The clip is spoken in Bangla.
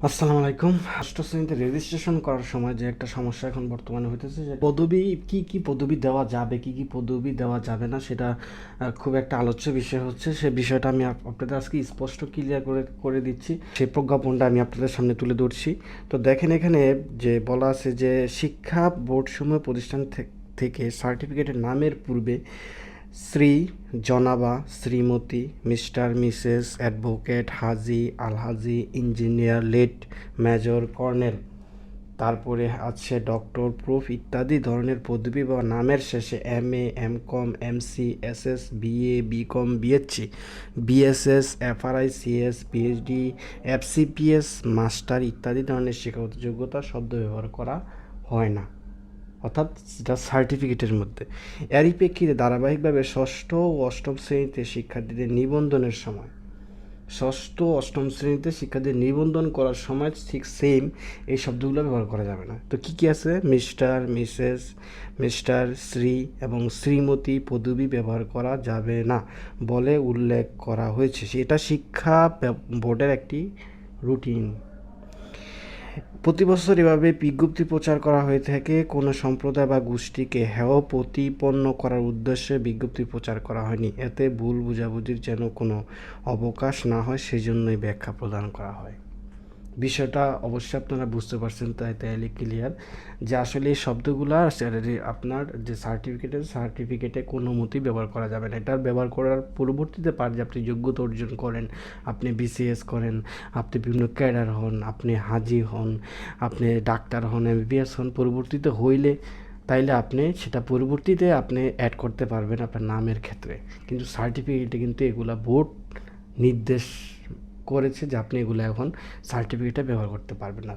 আসসালামু আলাইকুম। ষষ্ঠ শ্রেণীতে রেজিস্ট্রেশন করার সময় যে একটা সমস্যা এখন বর্তমানে হইতেছে যে পদবি কি পদবি দেওয়া যাবে, কি পদবি দেওয়া যাবে না, সেটা খুব একটা আলোচ্য বিষয় হচ্ছে। সে বিষয়টা আমি আপনাদের আজকে স্পষ্ট ক্লিয়ার করে করে দিচ্ছি। সেই প্রজ্ঞাপনটা আমি আপনাদের সামনে তুলে ধরছি। তো দেখেন, এখানে যে বলা আছে যে শিক্ষা বোর্ডসমূহ প্রতিষ্ঠান থেকে সার্টিফিকেটের নামের পূর্বে শ্রী, জনাবা, শ্রীমতী, মিস্টার, মিসেস, অ্যাডভোকেট, হাজি, Alhaji, engineer, late, major, colonel, তারপরে আছে ডক্টর, প্রুফ ইত্যাদি ধরনের পদবি বা নামের শেষে MA, MCom, MSc, SS, BA, BCom, BSc, BSS, FRI, CS, PhD, FCPS, master ইত্যাদি ধরনের শিক্ষাগত যোগ্যতা শব্দ ব্যবহার করা হয় না, অর্থাৎ যেটা সার্টিফিকেটের মধ্যে। এরই প্রেক্ষিতে ধারাবাহিকভাবে ষষ্ঠ ও অষ্টম শ্রেণীতে শিক্ষার্থীদের নিবন্ধনের সময় শিক্ষার্থীদের নিবন্ধন করার সময় ঠিক সেম এই শব্দগুলো ব্যবহার করা যাবে না। তো কী আছে? মিস্টার, মিসেস, মিস্টার, শ্রী এবং শ্রীমতী পদবি ব্যবহার করা যাবে না বলে উল্লেখ করা হয়েছে। এটা শিক্ষা বোর্ডের একটি রুটিন। প্রতি বছর এভাবে বিজ্ঞপ্তি প্রচার করা হয়ে থাকে। কোনো সম্প্রদায় বা গোষ্ঠীকে হেয় প্রতিপন্ন করার উদ্দেশ্যে বিজ্ঞপ্তি প্রচার করা হয়নি। এতে ভুল বোঝাবুঝির যেন কোনো অবকাশ না হয়, সেজন্যই ব্যাখ্যা প্রদান করা হয়। বিষয়টা অবশ্যই আপনারা বুঝতে পারছেন, তাইলে ক্লিয়ার যে আসলে এই শব্দগুলো আপনার যে সার্টিফিকেটে কোনো মতেই ব্যবহার করা যাবে না। এটার ব্যবহার করার পরবর্তীতে পারে যে আপনি যোগ্যতা অর্জন করেন, আপনি বিসিএস করেন, আপনি বিভিন্ন ক্যাডার হন, আপনি হাজি হন, আপনি ডাক্তার হন, এমবিবিএস হন, পরবর্তীতে হইলে তাইলে আপনি সেটা পরবর্তীতে আপনি অ্যাড করতে পারবেন আপনার নামের ক্ষেত্রে। কিন্তু সার্টিফিকেটে কিন্তু এগুলা বোর্ড নির্দেশ করেছে যে আপনি এগুলো এখন সার্টিফিকেটে ব্যবহার করতে পারবেন না।